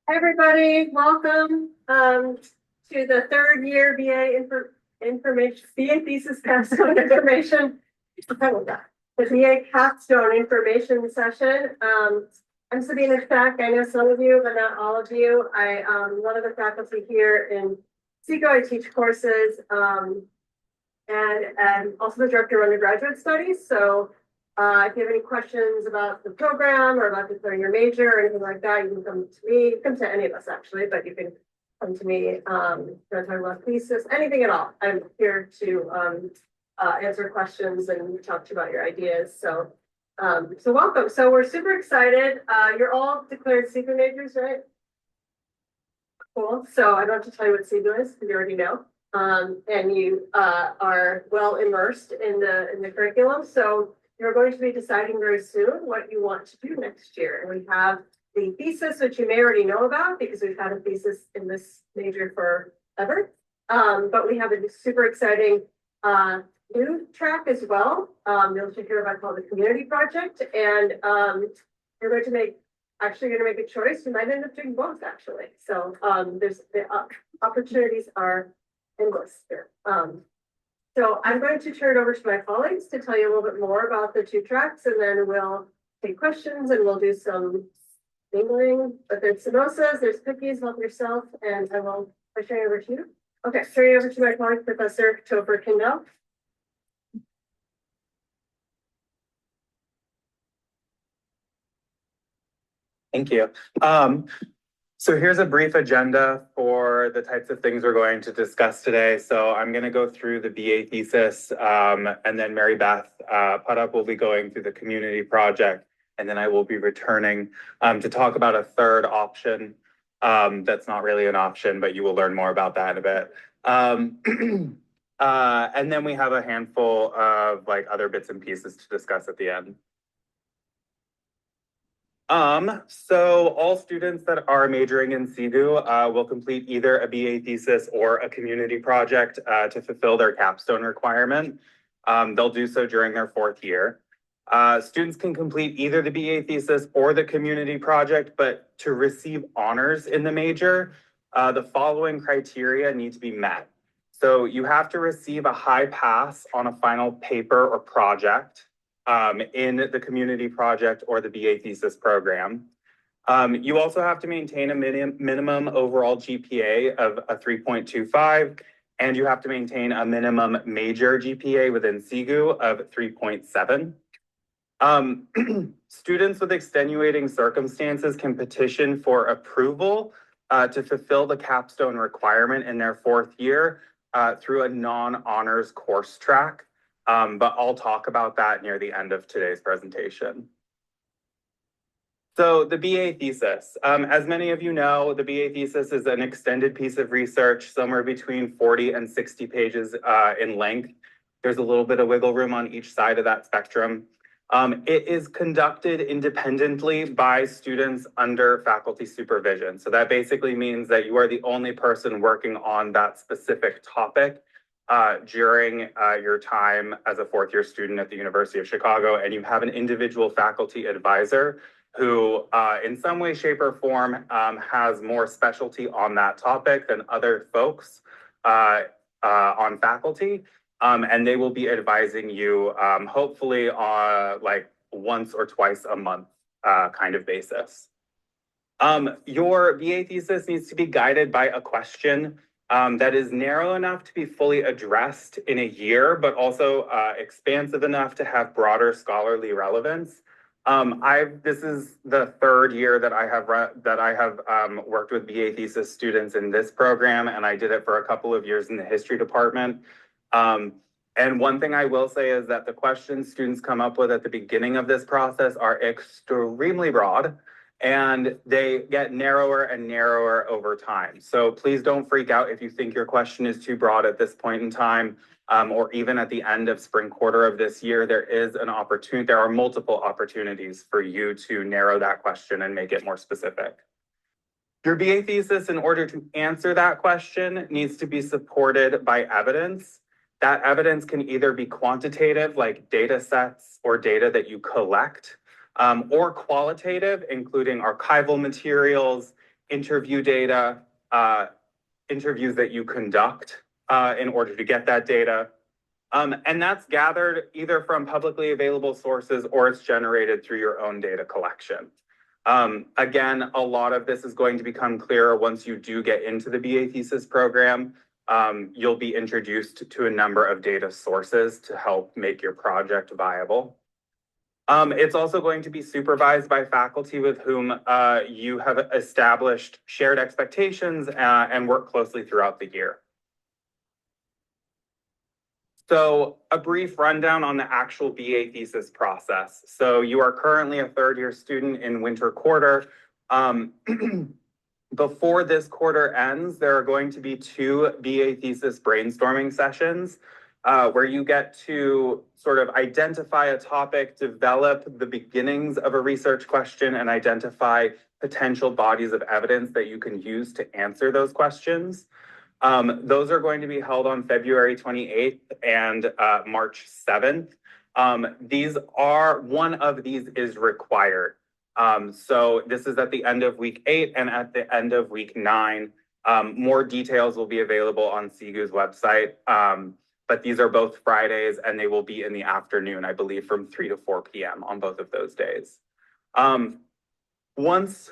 Hi, everybody, welcome to the third year BA thesis capstone information. The BA capstone information session. I'm Sabina Stack. I know some of you, but not all of you. I'm one of the faculty here in CEGU. I teach courses and also the director of undergraduate studies. So if you have any questions about the program or about declaring your major or anything like that, you can come to me. You can come to any of us actually, but you can come to me. Talk about thesis, anything at all. I'm here to answer questions and talk to you about your ideas. So welcome. So we're super excited. You're all declared CEGU majors, right? Cool. So I don't have to tell you what CEGU is, because you already know. And you are well immersed in the curriculum. So you're going to be deciding very soon what you want to do next year. And we have the thesis, which you may already know about because we've had a thesis in this major forever. But we have a super exciting new track as well. You'll hear about called the community project. And you're going to make a choice. You might end up doing both actually. So there's the opportunities are endless here. So I'm going to turn it over to my colleagues to tell you a little bit more about the two tracks, and then we'll take questions and we'll do some mingling. But there's samosas, there's cookies, help yourself, and I'll turn it over to you. Okay, turning over to my colleague, Professor Topher Kindell. Thank you. So here's a brief agenda for the types of things we're going to discuss today. So I'm going to go through the BA thesis, and then Mary Beth Puttup will be going through the community project, and then I will be returning to talk about a third option that's not really an option, but you will learn more about that in a bit. And then we have a handful of other bits and pieces to discuss at the end. So all students that are majoring in CEGU will complete either a BA thesis or a community project to fulfill their capstone requirement. They'll do so during their fourth year. Students can complete either the BA thesis or the community project, but to receive honors in the major, the following criteria need to be met. So you have to receive a high pass on a final paper or project in the community project or the BA thesis program. You also have to maintain a minimum overall GPA of a 3.25, and you have to maintain a minimum major GPA within CEGU of 3.7. Students with extenuating circumstances can petition for approval to fulfill the capstone requirement in their fourth year through a non-honors course track. But I'll talk about that near the end of today's presentation. So the BA thesis, as many of you know, the BA thesis is an extended piece of research, somewhere between 40 and 60 pages in length. There's a little bit of wiggle room on each side of that spectrum. It is conducted independently by students under faculty supervision. So that basically means that you are the only person working on that specific topic during your time as a fourth year student at the University of Chicago, and you have an individual faculty advisor who in some way, shape, or form has more specialty on that topic than other folks on faculty. And they will be advising you hopefully on once or twice a month kind of basis. Your BA thesis needs to be guided by a question that is narrow enough to be fully addressed in a year, but also expansive enough to have broader scholarly relevance. This is the third year that I have worked with BA thesis students in this program, and I did it for a couple of years in the history department. And one thing I will say is that the questions students come up with at the beginning of this process are extremely broad, and they get narrower and narrower over time. So please don't freak out if you think your question is too broad at this point in time, or even at the end of spring quarter of this year. There are multiple opportunities for you to narrow that question and make it more specific. Your BA thesis, in order to answer that question, needs to be supported by evidence. That evidence can either be quantitative, like data sets or data that you collect, or qualitative, including archival materials, interview data, interviews that you conduct in order to get that data. And that's gathered either from publicly available sources or it's generated through your own data collection. Again, a lot of this is going to become clearer once you do get into the BA thesis program. You'll be introduced to a number of data sources to help make your project viable. It's also going to be supervised by faculty with whom you have established shared expectations and work closely throughout the year. So a brief rundown on the actual BA thesis process. So you are currently a third-year student in winter quarter. Before this quarter ends, there are going to be 2 BA thesis brainstorming sessions where you get to sort of identify a topic, develop the beginnings of a research question, and identify potential bodies of evidence that you can use to answer those questions. Those are going to be held on February 28th and March 7th. One of these is required. So this is at the end of week 8 and at the end of week 9. More details will be available on CEGU's website. But these are both Fridays and they will be in the afternoon, I believe, from 3 to 4 p.m. on both of those days. Once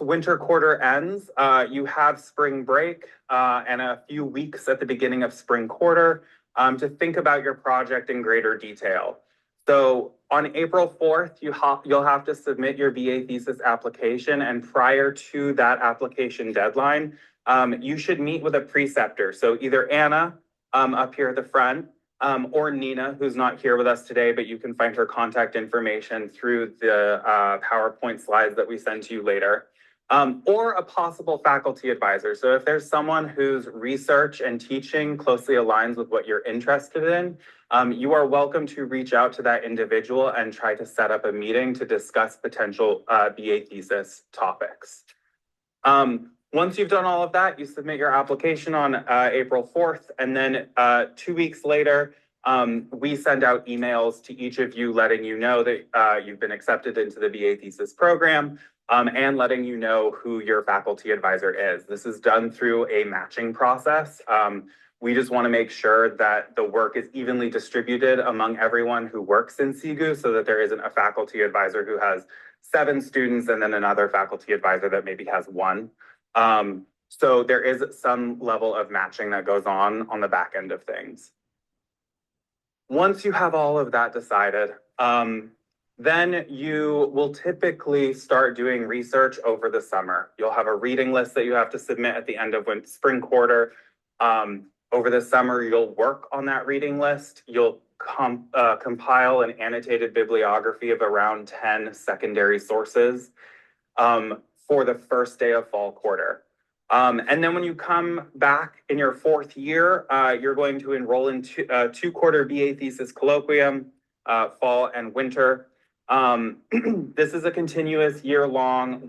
winter quarter ends, you have spring break and a few weeks at the beginning of spring quarter to think about your project in greater detail. So on April 4th, you'll have to submit your BA thesis application, and prior to that application deadline, you should meet with a preceptor. So either Anna up here at the front, or Nina, who's not here with us today, but you can find her contact information through the PowerPoint slides that we send to you later, or a possible faculty advisor. So if there's someone whose research and teaching closely aligns with what you're interested in, you are welcome to reach out to that individual and try to set up a meeting to discuss potential BA thesis topics. Once you've done all of that, you submit your application on April 4th, and then 2 weeks later, we send out emails to each of you letting you know that you've been accepted into the BA thesis program and letting you know who your faculty advisor is. This is done through a matching process. We just want to make sure that the work is evenly distributed among everyone who works in CEGU so that there isn't a faculty advisor who has 7 students and then another faculty advisor that maybe has 1. So there is some level of matching that goes on the back end of things. Once you have all of that decided, then you will typically start doing research over the summer. You'll have a reading list that you have to submit at the end of spring quarter. Over the summer, you'll work on that reading list. You'll compile an annotated bibliography of around 10 secondary sources for the first day of fall quarter. And then when you come back in your 4th year, you're going to enroll in 2-quarter BA thesis colloquium, fall and winter. This is a continuous year-long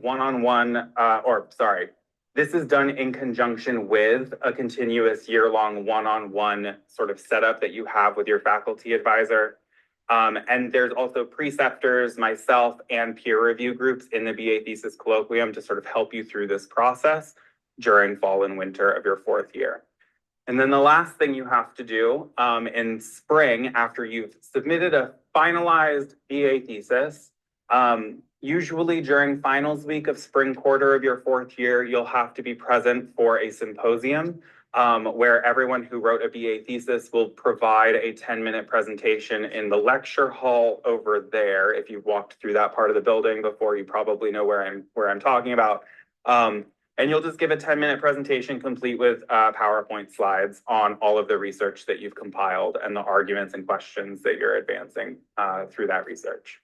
this is done in conjunction with a continuous year-long one-on-one sort of setup that you have with your faculty advisor. And there's also preceptors, myself, and peer review groups in the BA thesis colloquium to sort of help you through this process during fall and winter of your 4th year. And then the last thing you have to do in spring, after you've submitted a finalized BA thesis, usually during finals week of spring quarter of your 4th year, you'll have to be present for a symposium where everyone who wrote a BA thesis will provide a 10-minute presentation in the lecture hall over there. If you've walked through that part of the building before, you probably know where I'm talking about. And you'll just give a 10-minute presentation complete with PowerPoint slides on all of the research that you've compiled and the arguments and questions that you're advancing through that research.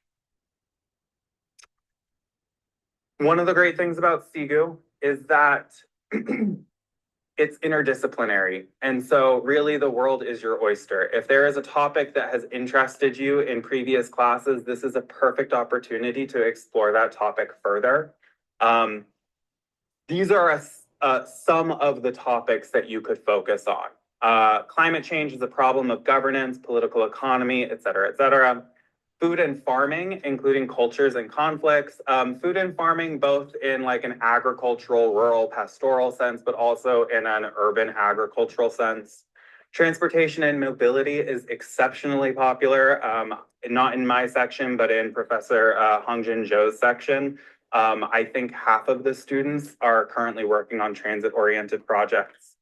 One of the great things about CEGU is that it's interdisciplinary. And so really the world is your oyster. If there is a topic that has interested you in previous classes, this is a perfect opportunity to explore that topic further. These are some of the topics that you could focus on. Climate change is a problem of governance, political economy, et cetera, et cetera. food and farming, including cultures and conflicts, food and farming, both in like an agricultural, rural, pastoral sense, but also in an urban agricultural sense. Transportation and mobility is exceptionally popular, not in my section, but in Professor Hongjin Zhou's section. I think half of the students are currently working on transit-oriented projects.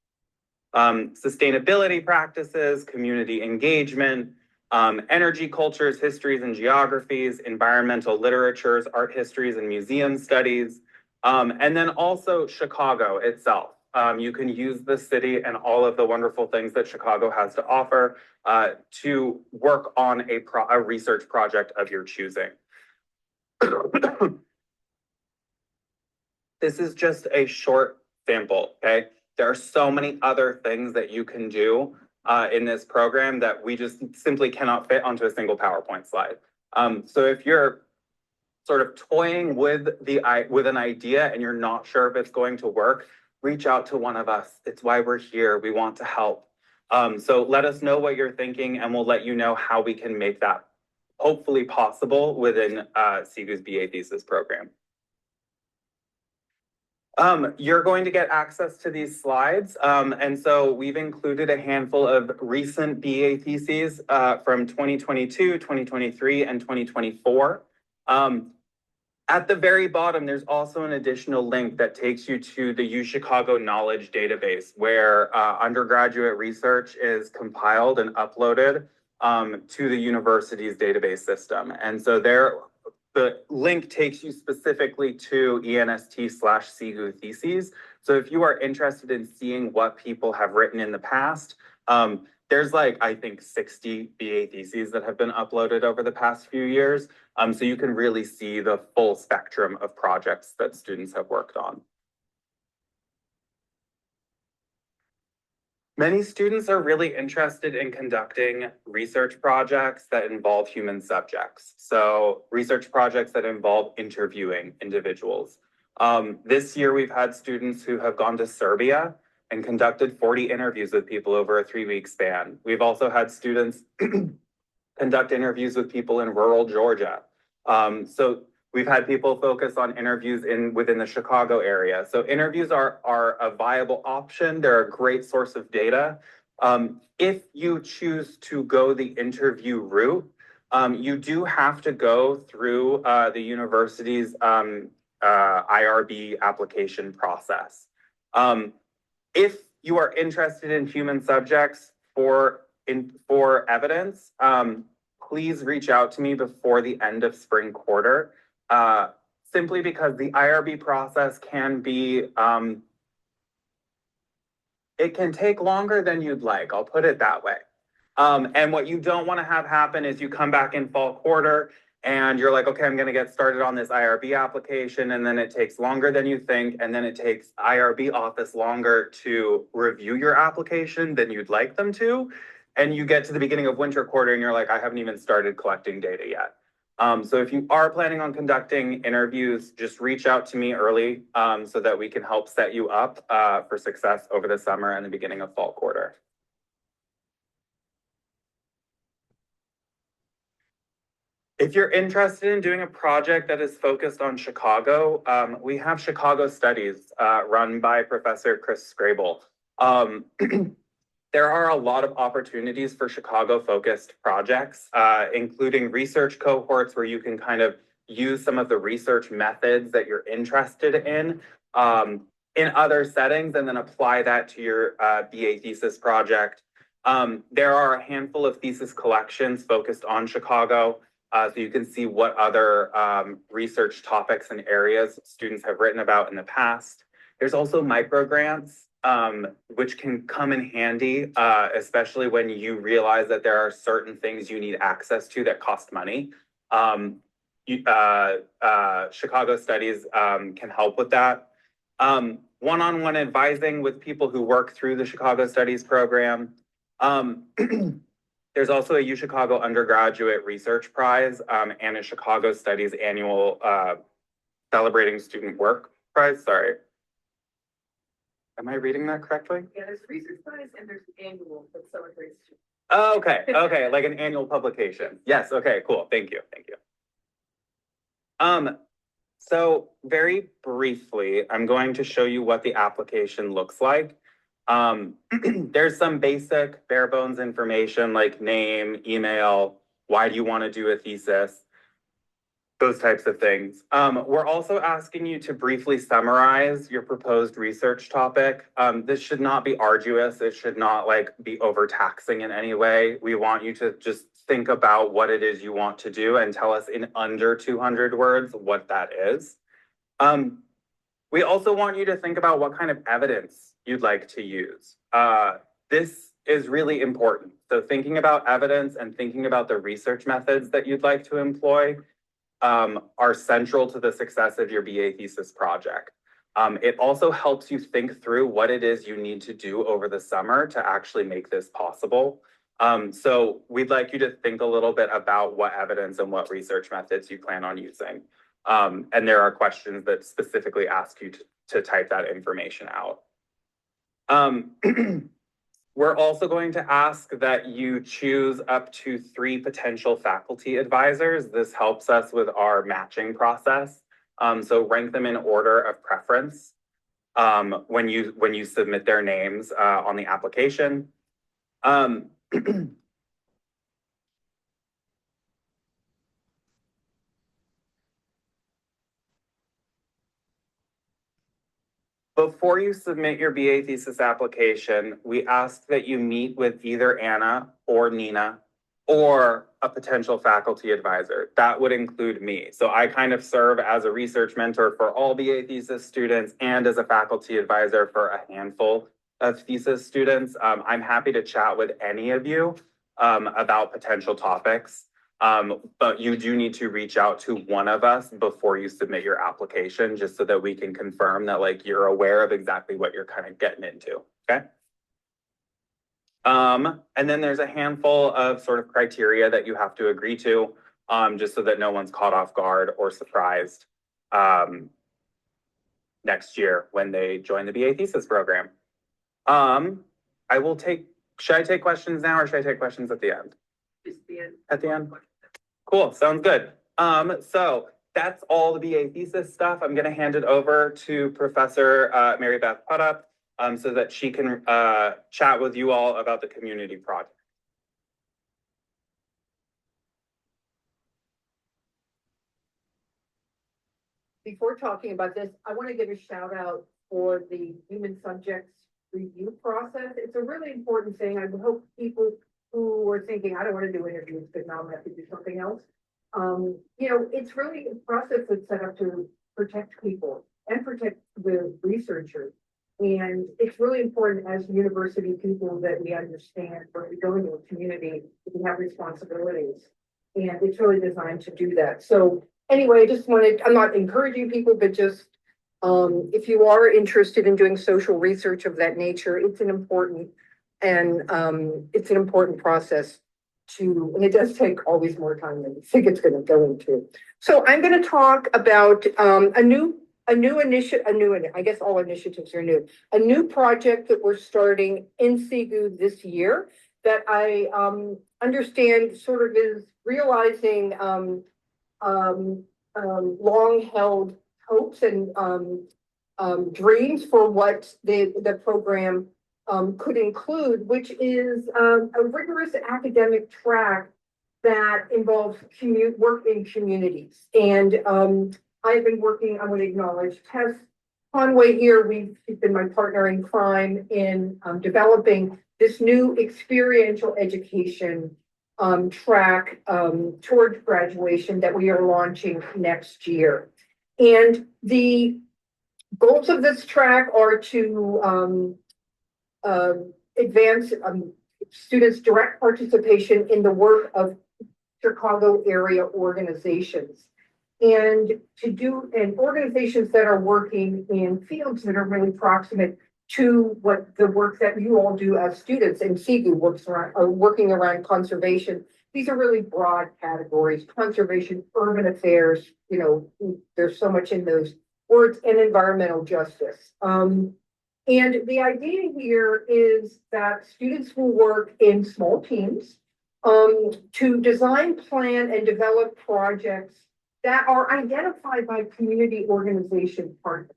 Sustainability practices, community engagement, energy cultures, histories and geographies, environmental literatures, art histories and museum studies, and then also Chicago itself. You can use the city and all of the wonderful things that Chicago has to offer to work on a research project of your choosing. This is just a short sample, okay? There are so many other things that you can do in this program that we just simply cannot fit onto a single PowerPoint slide. So if you're sort of toying with an idea and you're not sure if it's going to work, reach out to one of us. It's why we're here. We want to help. So let us know what you're thinking and we'll let you know how we can make that hopefully possible within CEGU's BA thesis program. You're going to get access to these slides. And so we've included a handful of recent BA theses from 2022, 2023, and 2024. At the very bottom, there's also an additional link that takes you to the UChicago Knowledge Database, where undergraduate research is compiled and uploaded to the university's database system. And so the link takes you specifically to ENST/CEGU theses. So if you are interested in seeing what people have written in the past, there's like, I think 60 BA theses that have been uploaded over the past few years. So you can really see the full spectrum of projects that students have worked on. Many students are really interested in conducting research projects that involve human subjects. So research projects that involve interviewing individuals. This year, we've had students who have gone to Serbia and conducted 40 interviews with people over a 3-week span. We've also had students conduct interviews with people in rural Georgia. So we've had people focus on interviews within the Chicago area. So interviews are a viable option. They're a great source of data. If you choose to go the interview route, you do have to go through the university's IRB application process. If you are interested in human subjects for evidence, please reach out to me before the end of spring quarter, simply because the IRB process can be, it can take longer than you'd like, I'll put it that way. And what you don't want to have happen is you come back in fall quarter and you're like, okay, I'm going to get started on this IRB application. And then it takes longer than you think. And then it takes IRB office longer to review your application than you'd like them to. And you get to the beginning of winter quarter and you're like, I haven't even started collecting data yet. So if you are planning on conducting interviews, just reach out to me early so that we can help set you up for success over the summer and the beginning of fall quarter. If you're interested in doing a project that is focused on Chicago, we have Chicago Studies run by Professor Chris Scrable. There are a lot of opportunities for Chicago-focused projects, including research cohorts where you can kind of use some of the research methods that you're interested in other settings and then apply that to your BA thesis project. There are a handful of thesis collections focused on Chicago. So you can see what other research topics and areas students have written about in the past. There's also microgrants, which can come in handy, especially when you realize that there are certain things you need access to that cost money. Chicago Studies can help with that. One-on-one advising with people who work through the Chicago Studies program. There's also a UChicago Undergraduate Research Prize and a Chicago Studies annual Celebrating Student Work Prize. Sorry. Am I reading that correctly? Yeah, there's research prize and there's annual that celebrates. Oh, okay, like an annual publication. Yes, okay, cool. Thank you, thank you. Um, so very briefly, I'm going to show you what the application looks like. There's some basic bare bones information like name, email, why do you want to do a thesis, those types of things. We're also asking you to briefly summarize your proposed research topic. This should not be arduous. It should not like be overtaxing in any way. We want you to just think about what it is you want to do and tell us in under 200 words what that is. We also want you to think about what kind of evidence you'd like to use. This is really important. So thinking about evidence and thinking about the research methods that you'd like to employ are central to the success of your BA thesis project. It also helps you think through what it is you need to do over the summer to actually make this possible. So we'd like you to think a little bit about what evidence and what research methods you plan on using. And there are questions that specifically ask you to type that information out. We're also going to ask that you choose up to 3 potential faculty advisors. This helps us with our matching process. So rank them in order of preference when you submit their names on the application. Before you submit your BA thesis application, we ask that you meet with either Anna or Nina or a potential faculty advisor. That would include me. So I kind of serve as a research mentor for all BA thesis students and as a faculty advisor for a handful of thesis students. I'm happy to chat with any of you about potential topics. But you do need to reach out to one of us before you submit your application, just so that we can confirm that like you're aware of exactly what you're kind of getting into, okay? And then there's a handful of sort of criteria that you have to agree to, just so that no one's caught off guard or surprised next year when they join the BA thesis program. Should I take questions now or should I take questions at the end? Just the end. At the end? Cool, sounds good. So that's all the BA thesis stuff. I'm gonna hand it over to Professor Mary Beth Puttup so that she can chat with you all about the community project. Before talking about this, I want to give a shout out for the human subjects review process. It's a really important thing. I would hope people who are thinking, I don't want to do interviews because now I'm going to have to do something else. You know, it's really a process that's set up to protect people and protect the researchers. And it's really important as university people that we understand when we go into a community, we have responsibilities. And it's really designed to do that. So anyway, I just wanted, I'm not encouraging people, but just if you are interested in doing social research of that nature, it's an important process to, and it does take always more time than you think it's going to go into. So I'm going to talk about a new initiative, I guess all initiatives are new, a new project that we're starting in CEGU this year that I understand sort of is realizing long-held hopes and dreams for what the program could include, which is a rigorous academic track that involves work in communities. And I've been working, I want to acknowledge Tess Conway here. She's been my partner in crime in developing this new experiential education track towards graduation that we are launching next year. And the goals of this track are to advance students' direct participation in the work of Chicago area organizations. And organizations that are working in fields that are really proximate to what the work that you all do as students in CEGU working around conservation. These are really broad categories: conservation, urban affairs, you know, there's so much in those words, and environmental justice. And the idea here is that students will work in small teams to design, plan, and develop projects that are identified by community organization partners.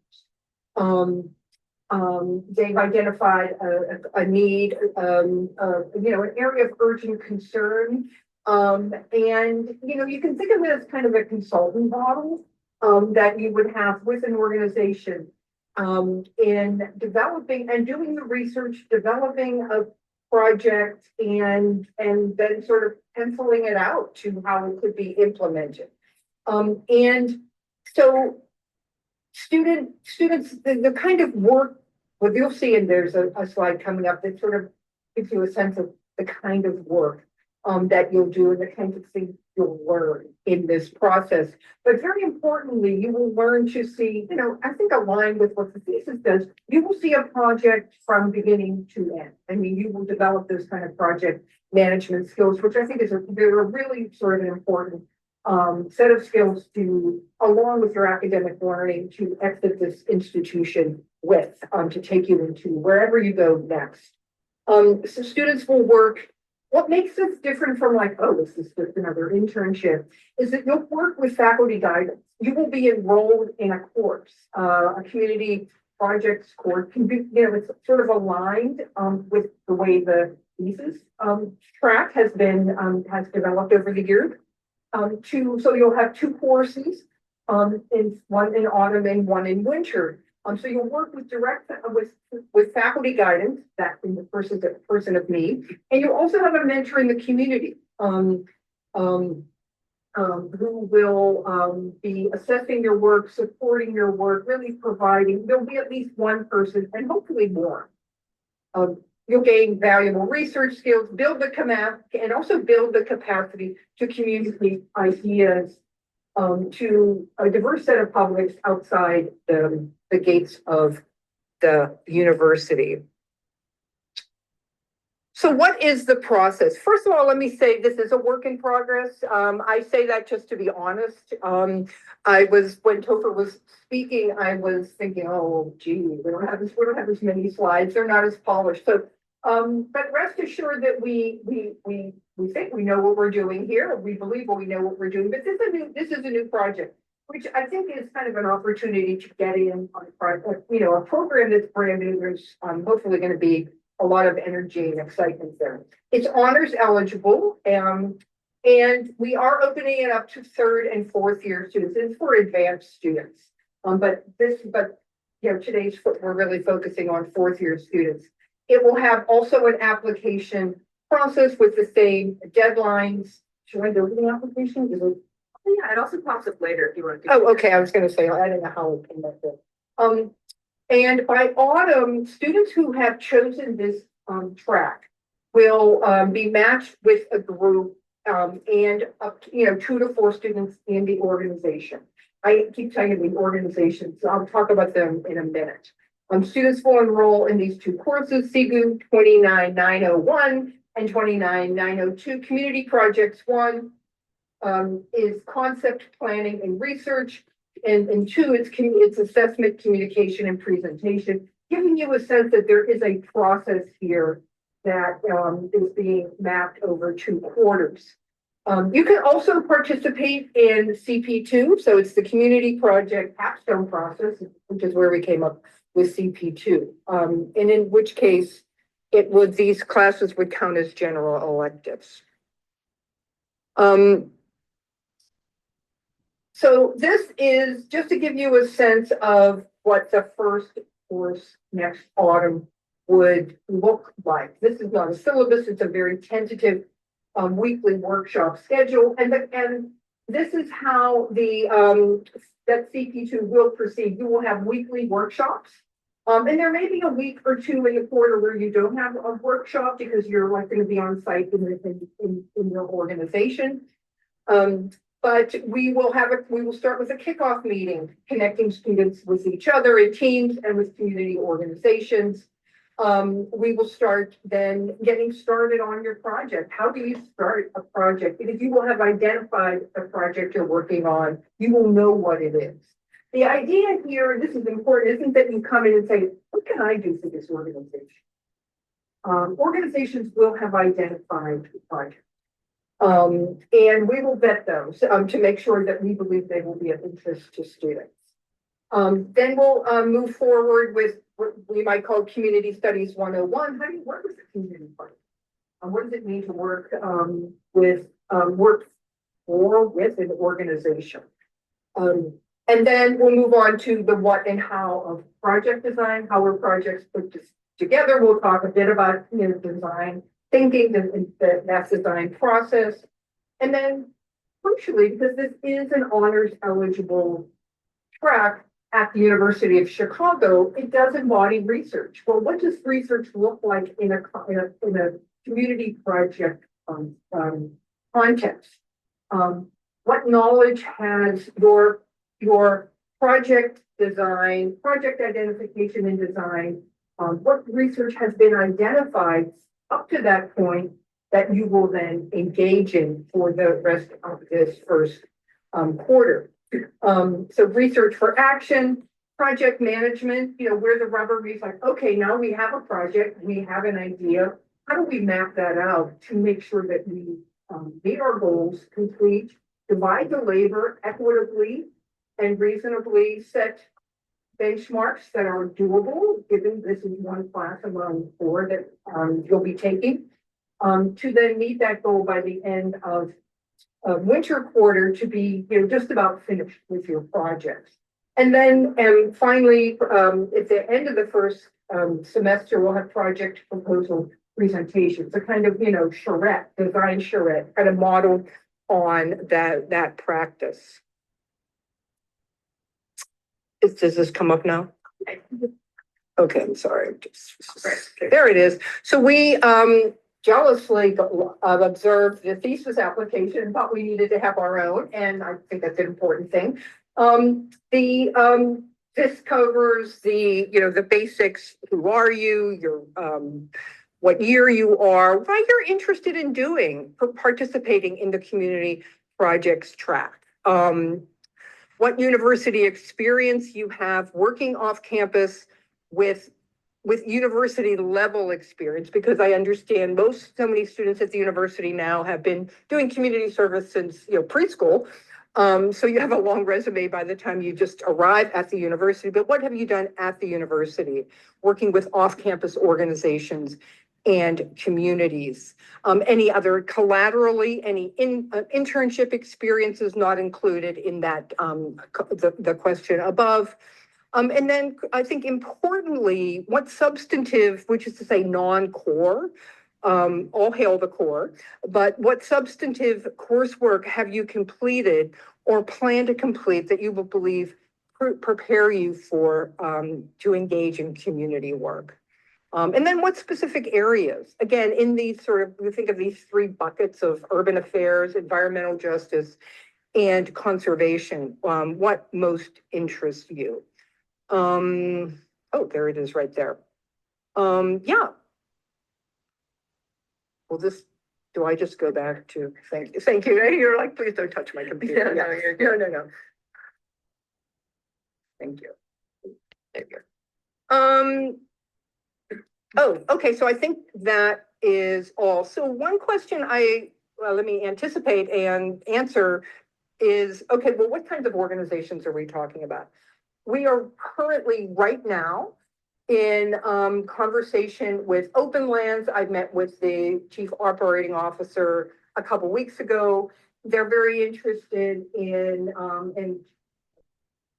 They've identified a need, an area of urgent concern. You can think of it as kind of a consultant model that you would have with an organization in developing and doing the research, developing a project and then sort of penciling it out to how it could be implemented. And so students, the kind of work, what you'll see, and there's a slide coming up that sort of gives you a sense of the kind of work that you'll do and the kinds of things you'll learn in this process. But very importantly, you will learn to see, I think aligned with what the thesis does, you will see a project from beginning to end. I mean, you will develop those kind of project management skills, which I think they're a really sort of an important set of skills to, along with your academic learning, to exit this institution with, to take you into wherever you go next. So students will work. What makes this different from like, oh, this is just another internship, is that you'll work with faculty guidance. You will be enrolled in a course, a community projects course. Can be, it's sort of aligned with the way the thesis track has developed over the years. So you'll have two courses, one in autumn and one in winter. So you'll work with faculty guidance, that in the person of me, and you'll also have a mentor in the community who will be assessing your work, supporting your work, really providing. There'll be at least one person, and hopefully more. You'll gain valuable research skills, and also build the capacity to communicate ideas to a diverse set of publics outside the gates of the university. So what is the process? First of all, let me say this is a work in progress. I say that just to be honest. When Topher was speaking, I was thinking, oh, gee, we don't have as many slides. They're not as polished. So, but rest assured that we think we know what we're doing here. We believe we know what we're doing, but this is a new project, which I think is kind of an opportunity to get in on a program that's brand new. There's hopefully going to be a lot of energy and excitement there. It's honors eligible, and we are opening it up to third and fourth year students. It's for advanced students, but today's we're really focusing on fourth year students. It will have also an application process with the same deadlines. Should I go to the application? Yeah, it also pops up later if you want to. Oh, okay. I was going to say I don't know how it came up there. And by autumn, students who have chosen this track will be matched with a group and up to, 2 to 4 students in the organization. I keep telling you the organizations, so I'll talk about them in a minute. Students will enroll in these 2 courses, CEGU 29901 and 29902. Community Projects 1 is concept planning and research. And 2, it's assessment, communication, and presentation, giving you a sense that there is a process here that is being mapped over 2 quarters. You can also participate in CP2, so it's the community project capstone process, which is where we came up with CP2, and in which case these classes would count as general electives. So this is just to give you a sense of what the first course next autumn would look like. This is not a syllabus, it's a very tentative weekly workshop schedule. And this is how that CP2 will proceed. You will have weekly workshops. And there may be a week or 2 in the quarter where you don't have a workshop because you're like going to be on site in your organization. But we will start with a kickoff meeting, connecting students with each other in teams and with community organizations. We will start then getting started on your project. How do you start a project? Because you will have identified the project you're working on. You will know what it is. The idea here, this is important, isn't that you come in and say, what can I do for this organization? Organizations will have identified projects. And we will vet those to make sure that we believe they will be of interest to students. Then we'll move forward with what we might call Community Studies 101. How do you work with a community partner? What does it mean to work work for with an organization? And then we'll move on to the what and how of project design, how are projects put together. We'll talk a bit about design thinking, that's design process. And then crucially, because this is an honors eligible track at the University of Chicago, it does embody research. Well, what does research look like in a community project context? What knowledge has your project design, project identification and design, what research has been identified up to that point that you will then engage in for the rest of this first quarter. So research for action, project management, where the rubber meets like, okay, now we have a project, we have an idea. How do we map that out to make sure that we meet our goals, complete, divide the labor equitably and reasonably, set benchmarks that are doable, given this is one class among 4 that you'll be taking, to then meet that goal by the end of winter quarter to be just about finished with your projects. And then finally, at the end of the first semester, we'll have project proposal presentations, a kind of charrette, design charrette, kind of modeled on that practice. Does this come up now? Okay, I'm sorry. There it is. So we jealously observed the thesis application and thought we needed to have our own, and I think that's an important thing. This covers the basics. Who are you? Your what year you are, why you're interested in participating in the community projects track. What university experience you have working off campus with university level experience, because I understand so many students at the university now have been doing community service since preschool. So you have a long resume by the time you just arrive at the university, but what have you done at the university, working with off-campus organizations and communities? Any other collaterally, any internship experiences not included in that, the question above. And then I think importantly, what substantive, which is to say non-core, all hail the core, but what substantive coursework have you completed or plan to complete that you will believe prepare you for to engage in community work? And then what specific areas, again, in these we think of these 3 buckets of urban affairs, environmental justice, and conservation, what most interests you? Oh, there it is right there. Yeah. Well, do I just go back to, thank you. You're like, please don't touch my computer. No, you're good. No. Thank you. There you go. Oh, okay, so I think that is all. So one question let me anticipate and answer is, okay, well, what kinds of organizations are we talking about? We are currently right now in conversation with Open Lands. I met with the chief operating officer a couple weeks ago. They're very interested in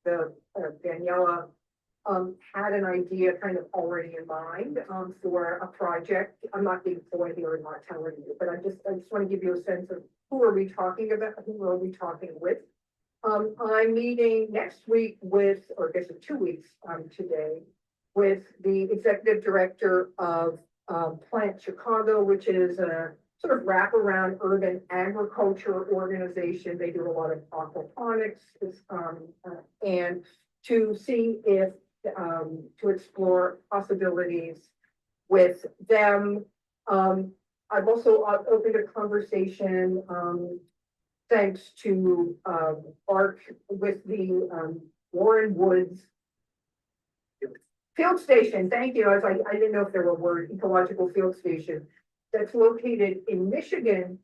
Daniela had an idea kind of already in mind for a project. I'm not being coy here and not telling you, but I just want to give you a sense of who are we talking about, who are we talking with. I'm meeting next week with, or I guess in 2 weeks today, with the executive director of Plant Chicago, which is a sort of wraparound urban agriculture organization. They do a lot of aquaponics, and to see if to explore possibilities with them. I've also opened a conversation thanks to ARC with the Warren Woods Field Station, thank you. I was like, I didn't know if there were words, ecological field station that's located in Michigan.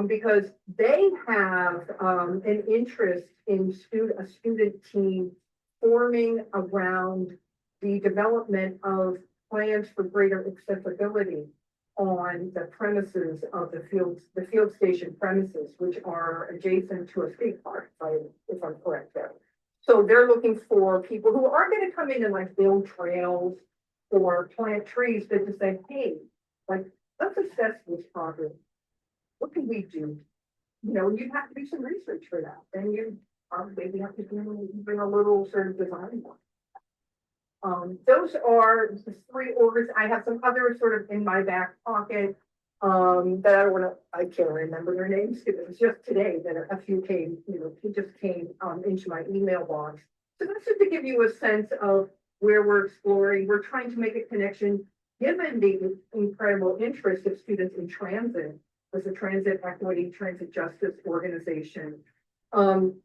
Because they have an interest in a student team forming around the development of plans for greater accessibility on the premises of the field station premises, which are adjacent to a skate park, if I'm correct there. So they're looking for people who aren't going to come in and like build trails or plant trees, but to say, hey, like, let's assess this property. What can we do? You know, you have to do some research for that. Then you maybe have to bring a little sort of design one. Those are the three orders. I have some others sort of in my back pocket that I can't remember their names. It was just today that a few came, it just came into my email box. So that's just to give you a sense of where we're exploring. We're trying to make a connection given the incredible interest of students in transit as a transit equity, transit justice organization.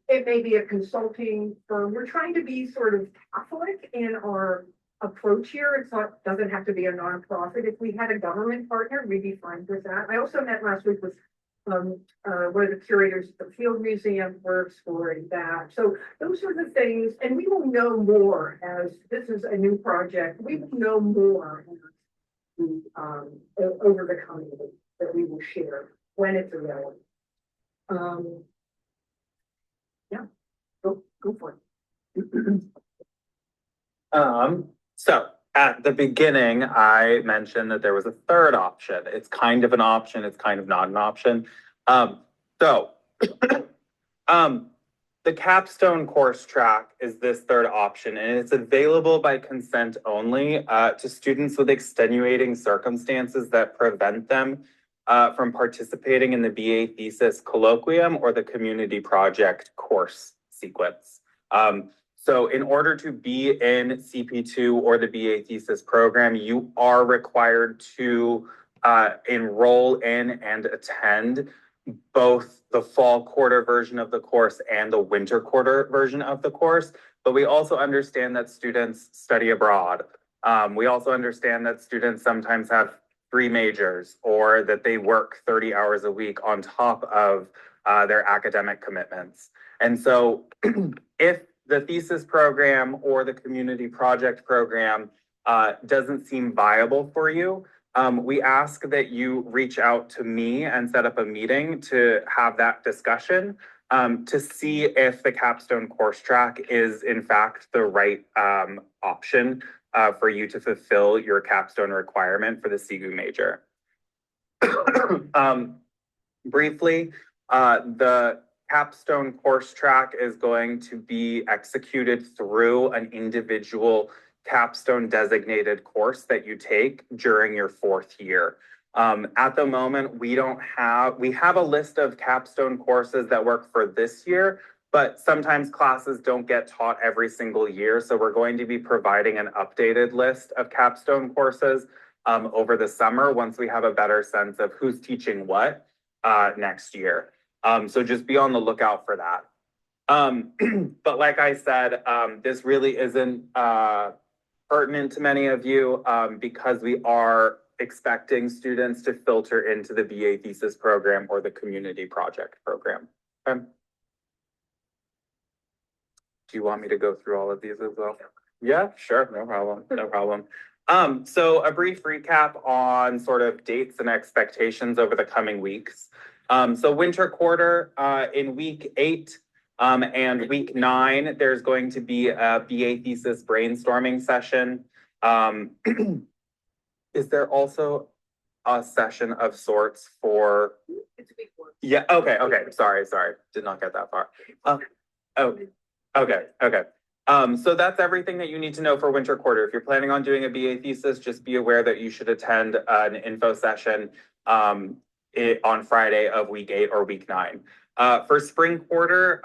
It may be a consulting firm. We're trying to be sort of Catholic in our approach here. Doesn't have to be a nonprofit. If we had a government partner, we'd be fine with that. I also met last week with one of the curators of the Field Museum. We're exploring that. So those are the things, and we will know more as this is a new project. We will know more over the coming weeks that we will share when it's available. Yeah, go for it. So at the beginning, I mentioned that there was a third option. It's kind of an option. It's kind of not an option. So the Capstone course track is this third option, and it's available by consent only to students with extenuating circumstances that prevent them from participating in the BA thesis colloquium or the community project course sequence. So in order to be in CP2 or the BA thesis program, you are required to enroll in and attend both the fall quarter version of the course and the winter quarter version of the course. But we also understand that students study abroad. We also understand that students sometimes have 3 majors or that they work 30 hours a week on top of their academic commitments. And so if the thesis program or the community project program doesn't seem viable for you, we ask that you reach out to me and set up a meeting to have that discussion to see if the Capstone course track is in fact the right option for you to fulfill your Capstone requirement for the CEGU major. Briefly, the Capstone course track is going to be executed through an individual Capstone designated course that you take during your 4th year. At the moment, we have a list of Capstone courses that work for this year, but sometimes classes don't get taught every single year. So we're going to be providing an updated list of Capstone courses over the summer once we have a better sense of who's teaching what next year. So just be on the lookout for that. But like I said, this really isn't pertinent to many of you because we are expecting students to filter into the BA thesis program or the community project program. Okay. Do you want me to go through all of these as well? Yeah, sure, no problem, no problem. So a brief recap on sort of dates and expectations over the coming weeks. So winter quarter in week 8 and week 9, there's going to be a BA thesis brainstorming session. Is there also a session of sorts for? It's a big one. Yeah, okay, sorry, did not get that far. Okay. So that's everything that you need to know for winter quarter. If you're planning on doing a BA thesis, just be aware that you should attend an info session on Friday of week 8 or week 9. For spring quarter,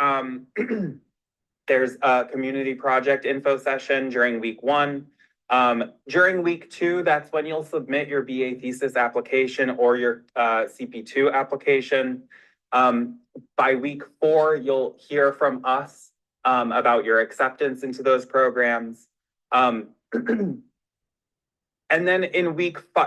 there's a community project info session during week 1. During week 2, that's when you'll submit your BA thesis application or your CP2 application. By week 4, you'll hear from us about your acceptance into those programs. And then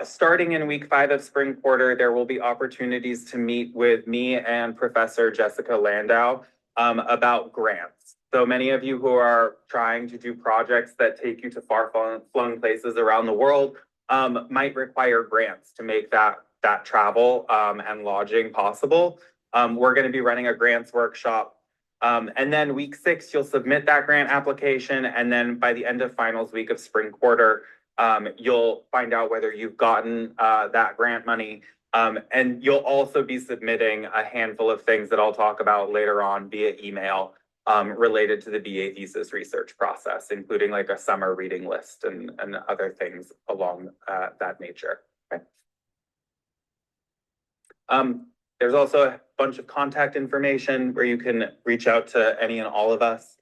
starting in week 5 of spring quarter, there will be opportunities to meet with me and Professor Jessica Landau about grants. So many of you who are trying to do projects that take you to far-flung places around the world might require grants to make that travel and lodging possible. We're going to be running a grants workshop. And then week 6, you'll submit that grant application. And then by the end of finals week of spring quarter, you'll find out whether you've gotten that grant money. And you'll also be submitting a handful of things that I'll talk about later on via email related to the BA thesis research process, including like a summer reading list and other things along that nature. Okay. There's also a bunch of contact information where you can reach out to any and all of us,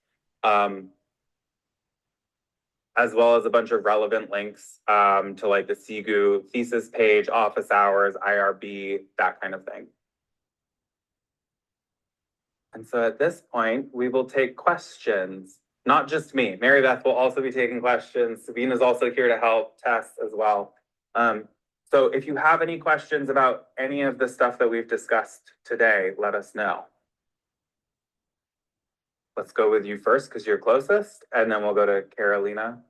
as well as a bunch of relevant links to like the CEGU thesis page, office hours, IRB, that kind of thing. And so at this point, we will take questions, not just me. Mary Beth will also be taking questions. Sabina's also here to help, Tess as well. So if you have any questions about any of the stuff that we've discussed today, let us know. Let's go with you first because you're closest, and then we'll go to Carolina.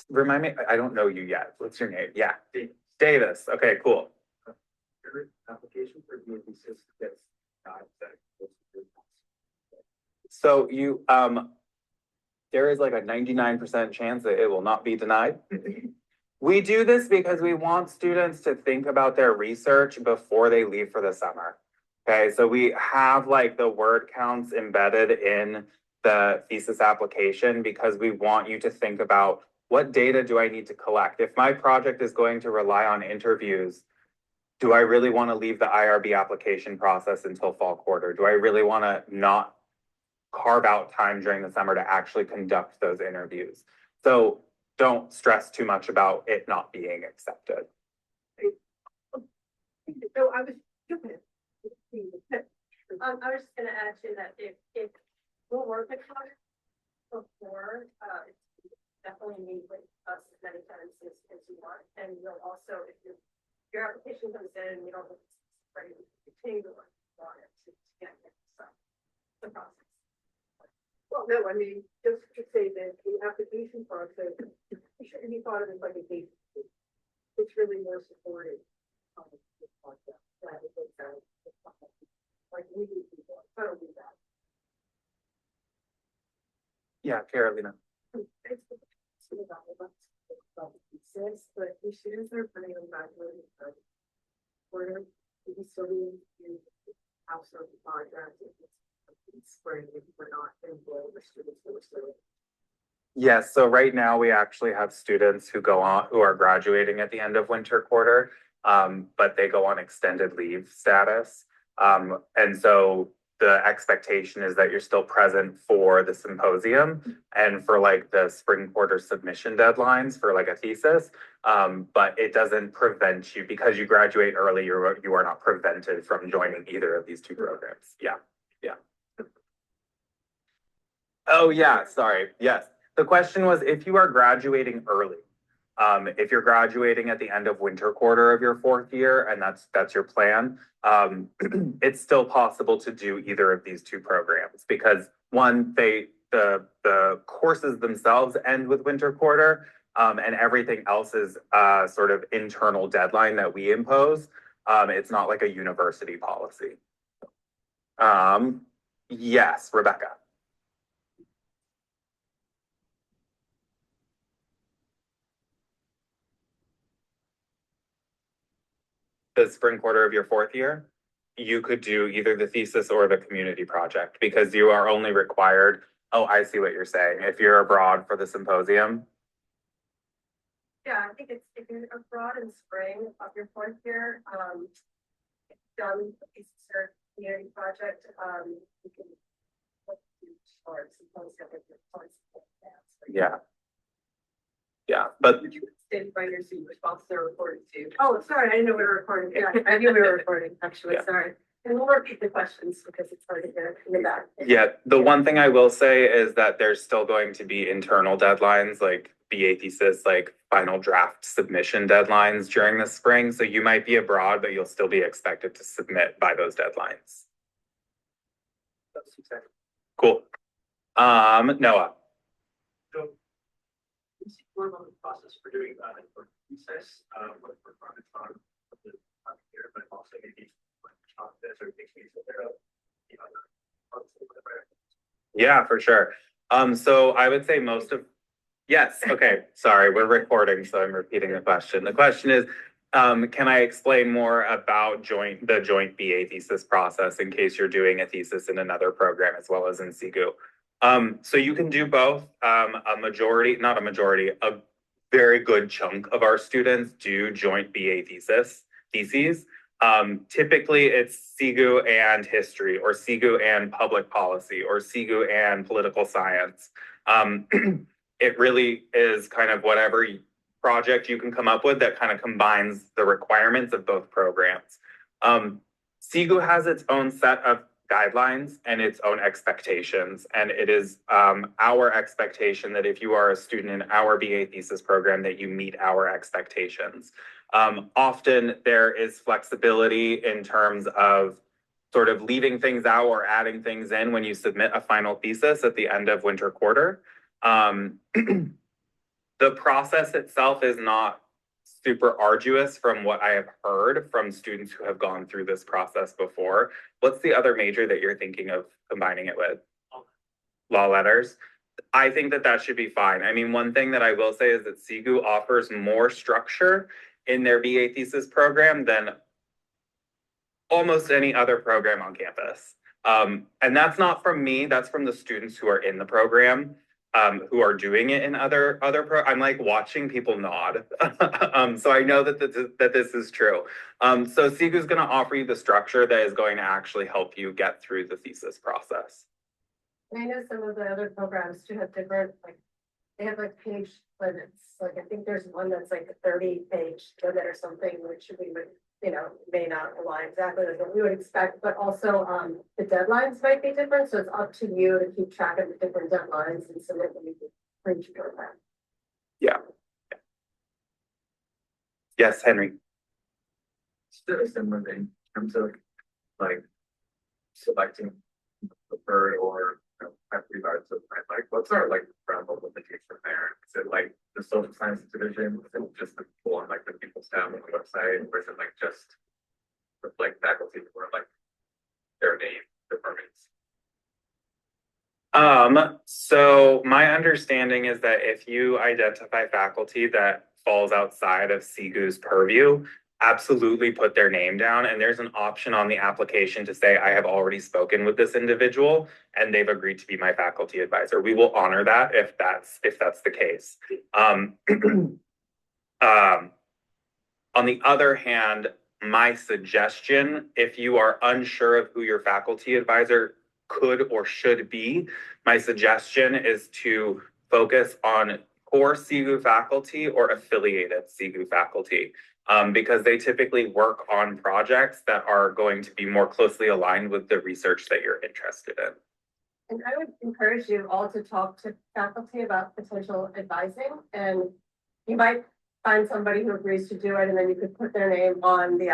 Remind me, I don't know you yet. What's your name? Yeah, Davis. Okay, cool. Application for BA thesis gets so you, there is like a 99% chance that it will not be denied. We do this because we want students to think about their research before they leave for the summer. Okay, so we have like the word counts embedded in the thesis application because we want you to think about what data do I need to collect? If my project is going to rely on interviews, do I really want to leave the IRB application process until fall quarter? Do I really want to not carve out time during the summer to actually conduct those interviews? So don't stress too much about it not being accepted. So I was just gonna add to that if we'll work with projects before, definitely meet with us as many times as you want. And you'll also, if your application comes in and you don't ready to continue to work on it to get it, so the process. Well, no, I mean, just to say that the application process shouldn't be thought of as like a case. It's really more supported. Like we do people, I don't do that. Yeah, Carolina. But the students are planning on graduating quarter, we still need to have some projects in spring if we're not enrolled the students who are still. Yes, so right now we actually have students who are graduating at the end of winter quarter, but they go on extended leave status. And so the expectation is that you're still present for the symposium and for like the spring quarter submission deadlines for like a thesis. But it doesn't prevent you because you graduate early, you are not prevented from joining either of these two programs. Yeah, yeah. Oh yeah, sorry, yes. The question was if you are graduating early, if you're graduating at the end of winter quarter of your 4th year, and that's your plan, it's still possible to do either of these two programs because one, the courses themselves end with winter quarter, and everything else is sort of internal deadline that we impose. It's not like a university policy. Yes, Rebecca. The spring quarter of your 4th year, you could do either the thesis or the community project because you are only required. Oh, I see what you're saying. If you're abroad for the symposium. Yeah, I think it's if you're abroad in spring of your 4th year, done the thesis or community project, you can look to short symposium with your points. Yeah. Yeah, but Stand by your seat, responses are recorded too. Oh, sorry, I didn't know we were recording. Yeah, I knew we were recording, actually, Yeah. sorry. And we'll repeat the questions because it's hard to hear in the back. Yeah, the one thing I will say is that there's still going to be internal deadlines, like BA thesis, like final draft submission deadlines during the spring. So you might be abroad, but you'll still be expected to submit by those deadlines. That's exactly. Cool. Noah. So, this is more about the process for doing for thesis, what requirements on the here, but also maybe like this or things that there are, you know, whatever. Yeah, for sure. So I would say most of, yes, okay, sorry, we're recording, so I'm repeating the question. The question is, can I explain more about the joint BA thesis process in case you're doing a thesis in another program as well as in CEGU? So you can do both. Not a majority, a very good chunk of our students do joint BA theses. Typically it's CEGU and history, or CEGU and public policy, or CEGU and political science. It really is kind of whatever project you can come up with that kind of combines the requirements of both programs. CEGU has its own set of guidelines and its own expectations. And it is our expectation that if you are a student in our BA thesis program, that you meet our expectations. Often there is flexibility in terms of sort of leaving things out or adding things in when you submit a final thesis at the end of winter quarter. The process itself is not super arduous from what I have heard from students who have gone through this process before. What's the other major that you're thinking of combining it with? Law letters. I think that should be fine. I mean, one thing that I will say is that CEGU offers more structure in their BA thesis program than almost any other program on campus. And that's not from me, that's from the students who are in the program. Who are doing it in other I'm like watching people nod. So I know that this is true. So CEGU is going to offer you the structure that is going to actually help you get through the thesis process. And I know some of the other programs too have different, like, they have like page limits. Like, I think there's one that's like a 30-page limit or something, which we would, you know, may not align exactly with what we would expect, but also the deadlines might be different. So it's up to you to keep track of the different deadlines and submit them for each program. Yeah. Yes, Henry. Still a similar thing in terms of like selecting preferred or have regards of like what's our like ground level indication there? Is it like the social science division? Is it just the people on like the people's town on the website, or is it like just like faculty or like their name departments? So my understanding is that if you identify faculty that falls outside of CEGU's purview, absolutely put their name down. And there's an option on the application to say, I have already spoken with this individual and they've agreed to be my faculty advisor. We will honor that if that's the case. On the other hand, my suggestion, if you are unsure of who your faculty advisor could or should be, my suggestion is to focus on core CEGU faculty or affiliated CEGU faculty, because they typically work on projects that are going to be more closely aligned with the research that you're interested in. And I would encourage you all to talk to faculty about potential advising, and you might find somebody who agrees to do it, and then you could put their name on the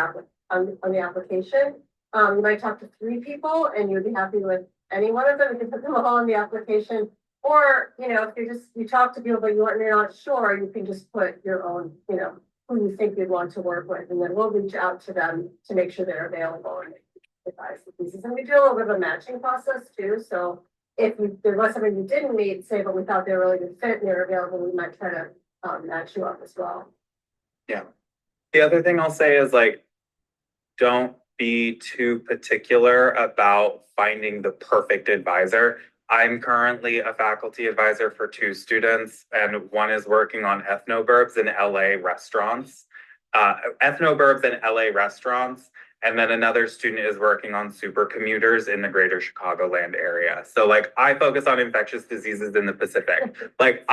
application. You might talk to 3 people and you'd be happy with any one of them. You can put them all on the application. Or, you know, if you talk to people, but you're not sure, you can just put your own, you know, who you think you'd want to work with. And then we'll reach out to them to make sure they're available and advise the pieces. And we do a little bit of a matching process too. So if there was somebody you didn't meet, say, but we thought they were a really good fit and they're available, we might try to match you up as well. Yeah. The other thing I'll say is, like, don't be too particular about finding the perfect advisor. I'm currently a faculty advisor for 2 students, and one is working on ethnoburbs in LA restaurants. Ethnoburbs in LA restaurants, and then another student is working on super commuters in the greater Chicagoland area. So like I focus on infectious diseases in the Pacific. Like,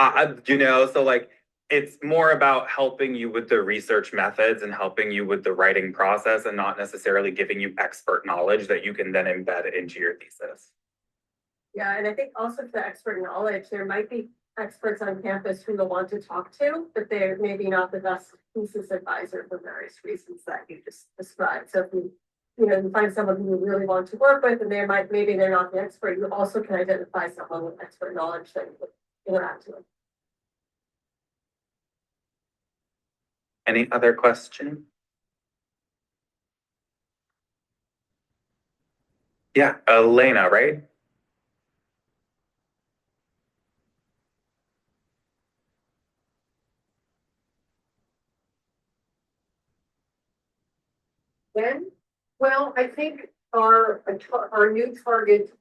you know, so like it's more about helping you with the research methods and helping you with the writing process and not necessarily giving you expert knowledge that you can then embed into your thesis. Yeah, and I think also for the expert knowledge, there might be experts on campus who you'll want to talk to, but they're maybe not the best thesis advisor for various reasons that you just described. So if you find someone who you really want to work with, and maybe they're not the expert, you also can identify someone with expert knowledge that you would interact with. Any other question? Yeah, Elena, right? When? Well, I think our new target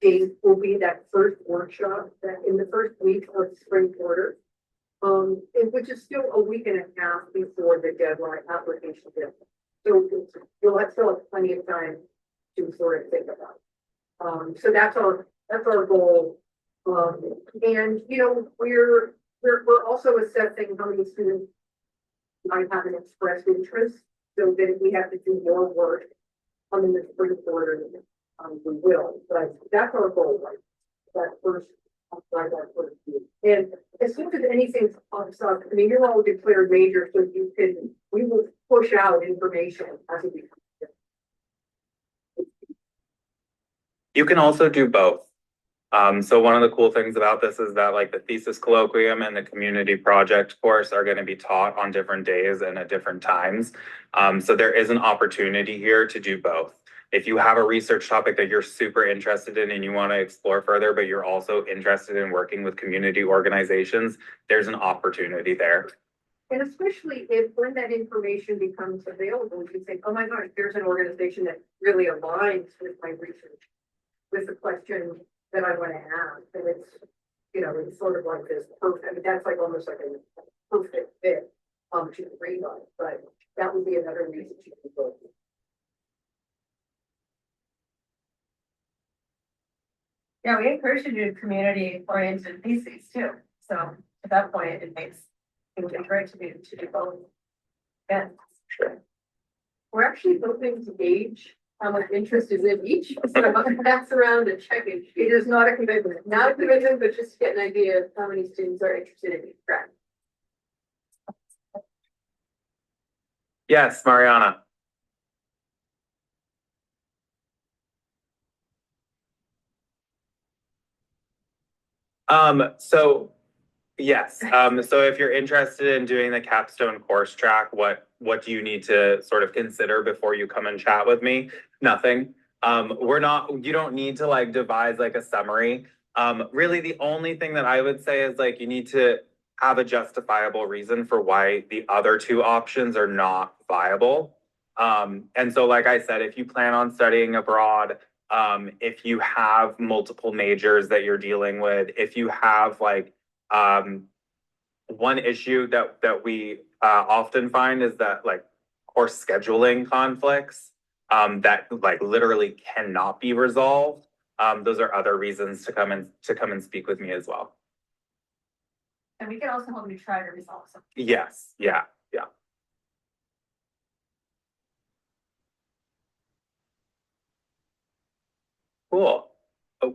date will be that first workshop that in the first week of spring quarter. Which is still a week and a half before the deadline application deadline. So you'll still have plenty of time to sort of think about. So that's our goal. And we're also assessing how many students might have an expressed interest, so that if we have to do more work in the spring quarter, we will. But that's our goal, right? That first. And as soon as anything pops up, I mean, you're all declared major, so we will push out information as it becomes. You can also do both. So one of the cool things about this is that like the thesis colloquium and the community project course are going to be taught on different days and at different times. So there is an opportunity here to do both. If you have a research topic that you're super interested in and you want to explore further, but you're also interested in working with community organizations, there's an opportunity there. And especially if when that information becomes available, you think, oh my gosh, there's an organization that really aligns with my research, with the question that I want to ask. And it's sort of like this perfect, I mean, that's like almost like a perfect fit to the read on, but that would be another reason to go. Yeah, we encourage you to do community-oriented theses too. So at that point, it would be great to do both. Yeah, Sure. we're actually hoping to gauge how much interest is in each. So I'm going to pass around and check it. It is not a commitment, but just to get an idea of how many students are interested in each track. Yes, Mariana. So yes, so if you're interested in doing the capstone course track, what do you need to sort of consider before you come and chat with me? Nothing. You don't need to like devise like a summary. Really the only thing that I would say is like you need to have a justifiable reason for why the other two options are not viable. And so like I said, if you plan on studying abroad, if you have multiple majors that you're dealing with, if you have like one issue that we often find is that like course scheduling conflicts that like literally cannot be resolved. Those are other reasons to come and speak with me as well. And we can also help you try to resolve something. Yes, yeah. Cool. Oh,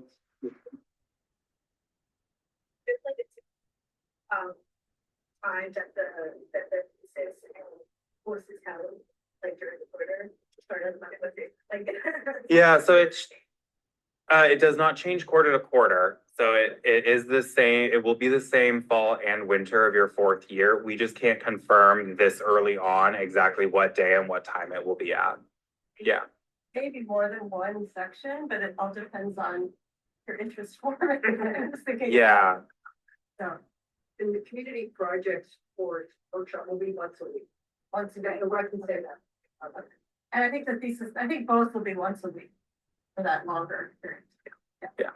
It's like times that the thesis and courses have like during the quarter to start out with it. Like yeah, so it does not change quarter to quarter. So it is the same, it will be the same fall and winter of your fourth year. We just can't confirm this early on exactly what day and what time it will be at. Yeah. maybe more than one section, but it all depends on your interest for it. Yeah. So, And the community projects course workshop will be once a week. Once a day, I can say that. and I think both will be once a week for that longer period. Yeah.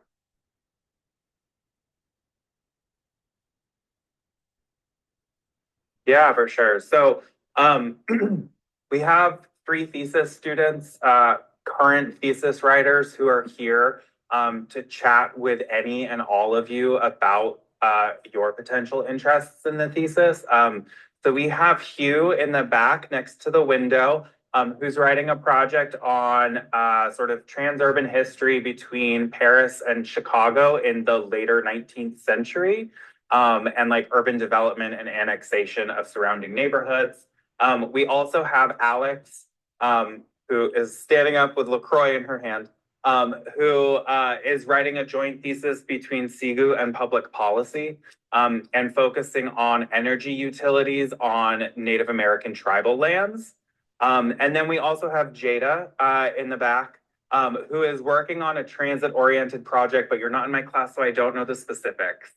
Yeah, for sure. So we have 3 thesis students, current thesis writers who are here to chat with any and all of you about your potential interests in the thesis. So we have Hugh in the back next to the window, who's writing a project on sort of transurban history between Paris and Chicago in the later 19th century, and like urban development and annexation of surrounding neighborhoods. We also have Alex, who is standing up with LaCroix in her hand, who is writing a joint thesis between CEGU and public policy, and focusing on energy utilities on Native American tribal lands. And then we also have Jada in the back, who is working on a transit-oriented project, but you're not in my class, so I don't know the specifics.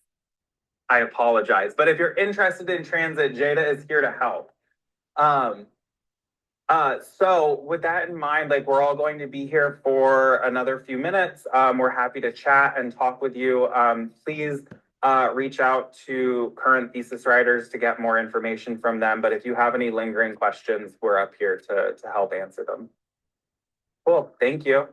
I apologize, but if you're interested in transit, Jada is here to help. So with that in mind, like we're all going to be here for another few minutes. We're happy to chat and talk with you. Please reach out to current thesis writers to get more information from them. But if you have any lingering questions, we're up here to help answer them. Cool, thank you.